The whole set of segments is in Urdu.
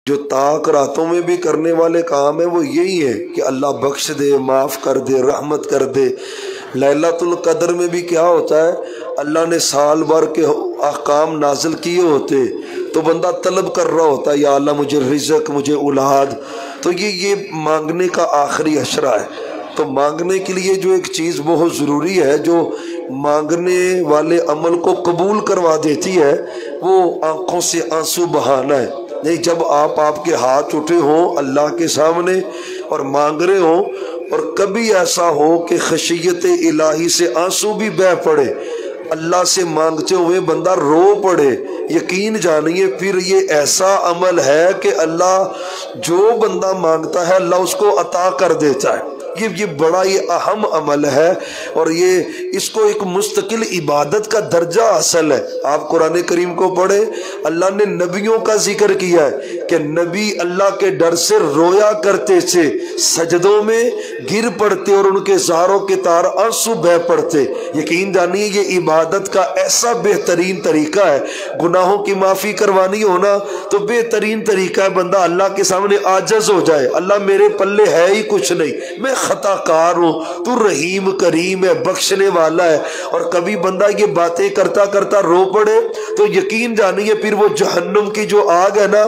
جو طاق راتوں میں بھی کرنے والے کام ہیں وہ یہی ہے کہ اللہ بخش دے، معاف کر دے، رحمت کر دے۔ لیلۃ القدر میں بھی کیا ہوتا ہے، اللہ نے سال بھر کے احکام نازل کیے ہوتے تو بندہ طلب کر رہا ہوتا ہے یا اللہ مجھے رزق، مجھے اولاد، تو یہ مانگنے کا آخری اشرہ ہے۔ تو مانگنے کے لیے جو ایک چیز بہت ضروری ہے جو مانگنے والے عمل کو قبول کروا دیتی ہے، وہ آنکھوں سے آنسو بہانا ہے۔ نہیں، جب آپ کے ہاتھ اٹھے ہوں اللہ کے سامنے اور مانگ رہے ہوں اور کبھی ایسا ہو کہ خشیت الہی سے آنسو بھی بہہ پڑے، اللہ سے مانگتے ہوئے بندہ رو پڑے، یقین جانیے پھر یہ ایسا عمل ہے کہ اللہ جو بندہ مانگتا ہے اللہ اس کو عطا کر دیتا ہے۔ یہ بڑا ہی اہم عمل ہے اور اس کو ایک مستقل عبادت کا درجہ حاصل ہے۔ آپ قرآن کریم کو پڑھے، اللہ نے نبیوں کا ذکر کیا ہے کہ نبی اللہ کے ڈر سے رویا کرتے تھے، سجدوں میں گر پڑتے اور ان کے زاروں کے تار آنسو بہہ پڑتے۔ یقین جانیے یہ عبادت کا ایسا بہترین طریقہ ہے۔ گناہوں کی معافی کروانی ہونا تو بہترین طریقہ ہے بندہ اللہ کے سامنے عاجز ہو جائے، اللہ میرے پلے ہے ہی کچھ نہیں، میں خطا کار ہوں، تو رحیم کریم ہے، بخشنے والا ہے۔ اور کبھی بندہ یہ باتیں کرتا کرتا رو پڑے تو یقین جانیے پھر وہ جہنم کی جو آگ ہے نا،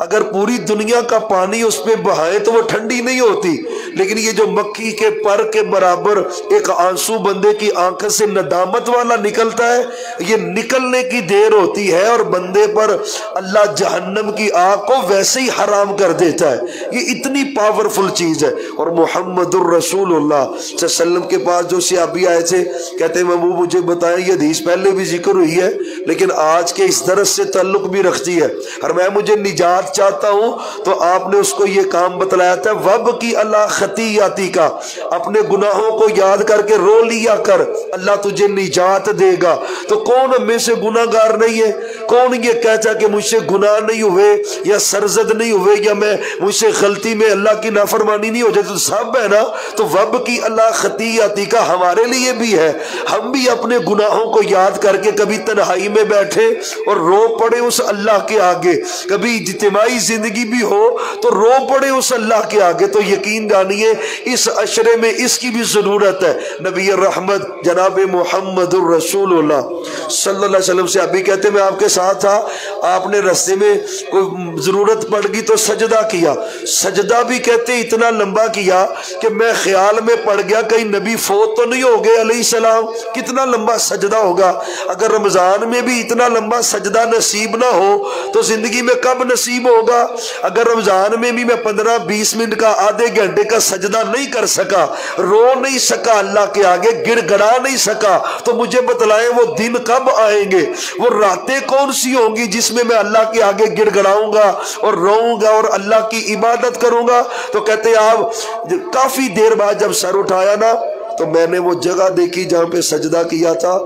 اگر پوری دنیا کا پانی اس پہ بہائے تو وہ ٹھنڈی نہیں ہوتی، لیکن یہ جو مکھی کے پر کے برابر ایک آنسو بندے کی آنکھ سے ندامت والا نکلتا ہے، یہ نکلنے کی دیر ہوتی ہے اور بندے پر اللہ جہنم کی آگ کو ویسے ہی حرام کر دیتا ہے۔ یہ اتنی پاورفل چیز ہے۔ اور محمد الرسول اللہ صلی اللہ علیہ وسلم کے پاس جو صحابی آئے تھے، کہتے ہیں محبوب مجھے بتائیں، یہ حدیث پہلے بھی ذکر ہوئی ہے لیکن آج کے اس درس سے تعلق بھی رکھتی ہے، اور میں مجھے نجات چاہتا ہوں تو آپ نے اس کو یہ کام بتلایا تھا، وب کی اللہ خطیاتی کا، اپنے گناہوں کو یاد کر کے رو لیا کر، اللہ تجھے نجات دے گا۔ تو کون ہم میں سے گناہ گار نہیں ہے؟ کون یہ کہتا کہ مجھ سے گناہ نہیں ہوئے یا سرزد نہیں ہوئے یا مجھ سے غلطی میں اللہ کی نافرمانی نہیں ہو جائے؟ تو سب ہے نا۔ تو وب کی اللہ خطیاتی کا ہمارے لیے بھی ہے، ہم بھی اپنے گناہوں کو یاد کر کے کبھی تنہائی میں بیٹھے اور رو پڑے اس اللہ کے آگے، کبھی اجتماعی زندگی بھی ہو تو رو پڑے اس اللہ کے آگے۔ تو یقین جانیے اس عشرے میں اس کی بھی ضرورت ہے۔ نبی رحمت جناب محمد الرسول اللہ صلی اللہ علیہ وسلم سے ابھی کہتے میں آپ کے ساتھ تھا، آپ نے رستے میں کوئی ضرورت پڑ گئی تو سجدہ کیا، سجدہ بھی کہتے اتنا لمبا کیا کہ میں خیال میں پڑ گیا کہیں نبی فوت تو نہیں ہو گئے علیہ السلام۔ کتنا لمبا سجدہ ہوگا؟ اگر رمضان میں بھی اتنا لمبا سجدہ نصیب نہ ہو تو زندگی میں کب نصیب ہوگا؟ اگر رمضان میں بھی میں 15-20 منٹ کا، آدھے گھنٹے کا سجدہ نہیں کر سکا، رو نہیں سکا اللہ کے آگے، گڑ گڑا نہیں سکا، تو مجھے بتلائیں وہ دن کب آئیں گے؟ وہ راتیں کون سی ہوں گی جس میں میں اللہ کے آگے گڑ گڑاؤں گا اور روؤں گا اور اللہ کی عبادت کروں گا؟ تو کہتے ہیں آپ کافی دیر بعد جب سر اٹھایا نا تو میں نے وہ جگہ دیکھی جہاں پہ سجدہ کیا تھا،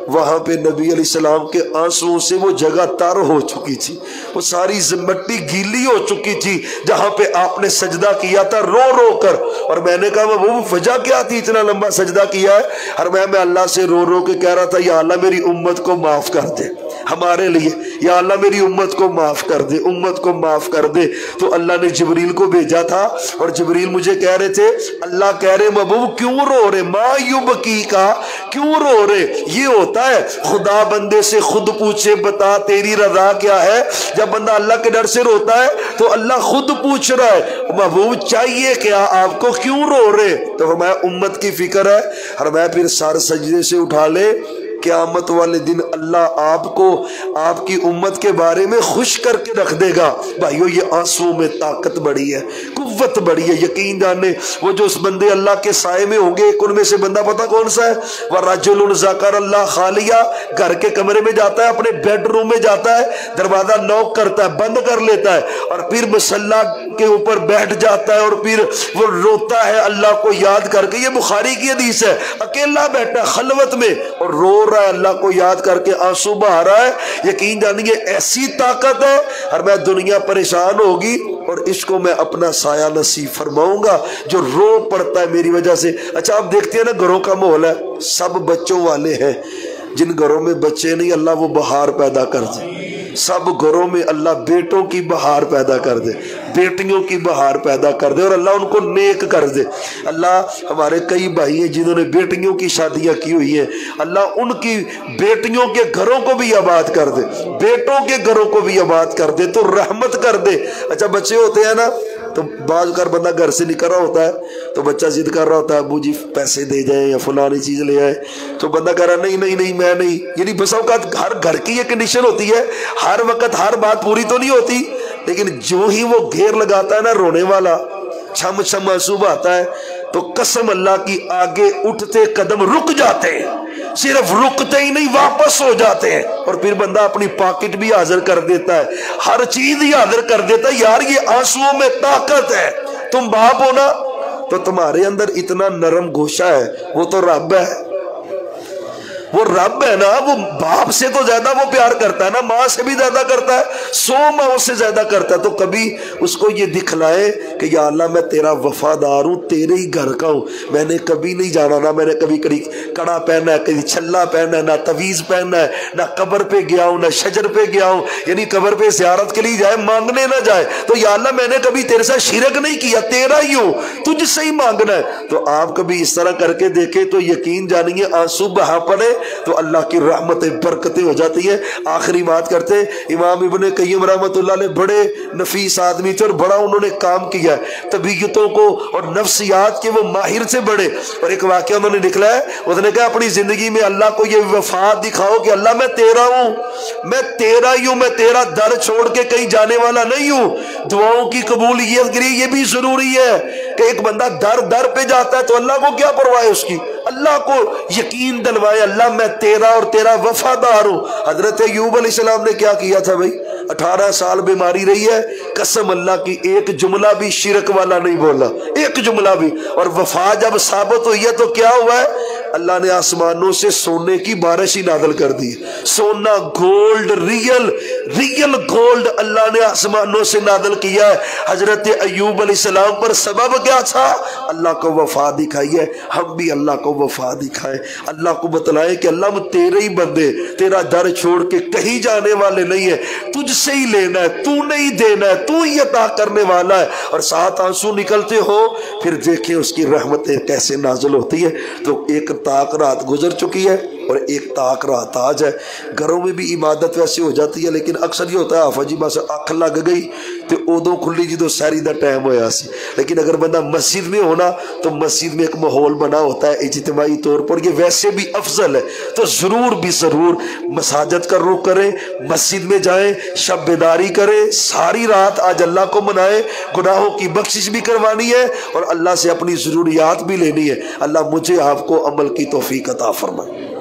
وہاں پہ نبی علیہ السلام کے آنسوؤں سے وہ جگہ تر ہو چکی تھی، وہ ساری مٹی گیلی ہو چکی تھی جہاں پہ آپ نے سجدہ کیا تھا رو رو کر۔ اور میں نے کہا وہ وجہ کیا تھی اتنا لمبا سجدہ کیا ہے؟ اور میں اللہ سے رو رو کے کہہ رہا تھا یا اللہ میری امت کو معاف کر دے، ہمارے لیے یا اللہ میری امت کو معاف کر دے، امت کو معاف کر دے۔ تو اللہ نے جبریل کو بھیجا تھا اور جبریل مجھے کہہ رہے تھے، اللہ کہہ رہے محبوب کیوں رو رہے، ما یبکی کا کیوں رو رہے؟ یہ ہوتا ہے خدا بندے سے خود پوچھے بتا تیری رضا کیا ہے۔ جب بندہ اللہ کے ڈر سے روتا ہے تو اللہ خود پوچھ رہا ہے محبوب چاہیے کیا آپ کو، کیوں رو رہے؟ تو فرمایا امت کی فکر ہے۔ اور میں پھر سر سجدے سے اٹھا لے، قیامت والے دن اللہ آپ کو آپ کی امت کے بارے میں خوش کر کے رکھ دے گا۔ بھائیو یہ آنسو میں طاقت بڑی ہے، قوت بڑی ہے۔ یقین جانے وہ جو اس بندے اللہ کے سائے میں ہوں گے، ان میں سے بندہ پتہ کون سا ہے؟ وَرَجُلٌ ذَكَرَ اللَّهَ خَالِيًا، گھر کے کمرے میں جاتا ہے، اپنے بیڈ روم میں جاتا ہے، دروازہ نوک کرتا ہے، بند کر لیتا ہے اور پھر مصلی کے اوپر بیٹھ جاتا ہے اور پھر وہ روتا ہے اللہ کو یاد کر کے۔ یہ بخاری کی حدیث ہے، اکیلا بیٹھا ہے خلوت میں اور رو رہا ہے، اللہ کو یاد کر کے آنسو بہا رہا ہے۔ یقین جانیے ایسی طاقت ہے، اور میں دنیا پریشان ہوگی اور اس کو میں اپنا سایہ نصیب فرماؤں گا جو رو پڑتا ہے میری وجہ سے۔ اچھا آپ دیکھتے ہیں نا گھروں کا ماحول ہے، سب بچوں والے ہیں، جن گھروں میں بچے نہیں اللہ وہ بہار پیدا کر دے۔ سب گھروں میں اللہ بیٹوں کی بہار پیدا کر دے، بیٹیوں کی بہار پیدا کر دے، اور اللہ ان کو نیک کر دے۔ اللہ ہمارے کئی بھائی ہیں جنہوں نے بیٹیوں کی شادیاں کی ہوئی ہیں، اللہ ان کی بیٹیوں کے گھروں کو بھی آباد کر دے، بیٹوں کے گھروں کو بھی آباد کر دے، تو رحمت کر دے۔ اچھا بچے ہوتے ہیں نا، تو بعض کر بندہ گھر سے نکل رہا ہوتا ہے تو بچہ ضد کر رہا ہوتا ہے ابو جی پیسے دے جائیں یا فلانی چیز لے آئے، تو بندہ کہہ رہا نہیں نہیں نہیں میں نہیں۔ یعنی بسا اوقات ہر گھر کی یہ کنڈیشن ہوتی ہے، ہر وقت ہر بات پوری تو نہیں ہوتی، لیکن جو ہی وہ گھیر لگاتا ہے نا رونے والا، چھم چھم آنسو آتا ہے، تو قسم اللہ کی آگے اٹھتے قدم رک جاتے ہیں، صرف رکتے ہی نہیں واپس ہو جاتے ہیں، اور پھر بندہ اپنی پاکٹ بھی حاضر کر دیتا ہے، ہر چیز ہی حاضر کر دیتا ہے۔ یار یہ آنسوؤں میں طاقت ہے، تم باپ ہو نا تو تمہارے اندر اتنا نرم گوشہ ہے، وہ تو رب ہے، وہ رب ہے نا، وہ باپ سے تو زیادہ وہ پیار کرتا ہے نا، ماں سے بھی زیادہ کرتا ہے، 100 ماں سے زیادہ کرتا ہے۔ تو کبھی اس کو یہ دکھلائے کہ یا اللہ میں تیرا وفادار ہوں، تیرے ہی گھر کا ہوں، میں نے کبھی نہیں جانا، نہ میں نے کبھی کڑا پہنا ہے، کبھی چھلا پہنا ہے، نہ تویز پہنا ہے، نہ قبر پہ گیا ہوں، نہ شجر پہ گیا ہوں، یعنی قبر پہ زیارت کے لیے جائے مانگنے نہ جائے، تو یا اللہ میں نے کبھی تیرے ساتھ شرک نہیں کیا، تیرا ہی ہوں، تجھ سے ہی مانگنا ہے۔ تو آپ کبھی اس طرح کر کے دیکھیں تو یقین جانیے آنسو بہا پڑے تو اللہ کی رحمتیں برکتیں ہو جاتی ہیں۔ آخری بات کرتے ہیں، امام ابن قیم رحمۃ اللہ علیہ بڑے نفیس آدمی تھے اور بڑا انہوں نے کام کیا ہے، طبیعتوں کو اور نفسیات کے وہ ماہر سے بڑے، اور ایک واقعہ انہوں نے نکلا ہے، انہوں نے کہا اپنی زندگی میں اللہ کو یہ وفا دکھاؤ کہ اللہ میں تیرا ہوں، میں تیرا ہی ہوں، میں تیرا در چھوڑ کے کہیں جانے والا نہیں ہوں۔ دعاؤں کی قبولیت کے لیے یہ بھی ضروری ہے کہ ایک بندہ در در پہ جاتا ہے تو اللہ کو کیا پرواہ ہے اس کی، اللہ کو یقین دلوائے اللہ میں تیرا اور تیرا وفادار ہوں۔ حضرت ایوب علیہ السلام نے کیا کیا تھا بھائی، 18 سال بیماری رہی ہے، قسم اللہ کی ایک جملہ بھی شرک والا نہیں بولا، ایک جملہ بھی، اور وفا جب ثابت ہوئی ہے تو کیا ہوا ہے، اللہ نے آسمانوں سے سونے کی بارش ہی نازل کر دی، سونا گولڈ، ریئل گولڈ اللہ نے آسمانوں سے نازل کیا ہے حضرت ایوب علیہ السلام پر۔ سبب کیا تھا، اللہ کو وفا دکھائی ہے۔ ہم بھی اللہ کو وفا دکھائیں، اللہ کو بتلائیں کہ اللہ ہم تیرے ہی بندے، تیرا در چھوڑ کے کہیں جانے والے نہیں ہیں، تجھ سے ہی لینا ہے، تو نہیں دینا ہے، تو ہی عطا کرنے والا ہے۔ اور ساتھ آنسو نکلتے ہو، پھر دیکھیں اس کی رحمتیں کیسے نازل ہوتی ہے۔ تو ایک تاک رات گزر چکی ہے اور ایک تاک رات آج ہے۔ گھروں میں بھی عبادت ویسے ہو جاتی ہے، لیکن اکثر یہ ہوتا ہے آفا جی بس اکھ لگ گئی تو ادو کھلی جدو ساری دا ٹائم ہویا سی، لیکن اگر بندہ مسجد میں ہونا تو مسجد میں ایک ماحول بنا ہوتا ہے اجتماعی طور پر، یہ ویسے بھی افضل ہے، تو ضرور بھی ضرور مساجد کا رخ کریں، مسجد میں جائیں، شب بیداری کریں، ساری رات آج اللہ کو منائیں، گناہوں کی بخشش بھی کروانی ہے اور اللہ سے اپنی ضروریات بھی لینی ہے۔ اللہ مجھے آپ کو عمل کی توفیق عطا فرمائے۔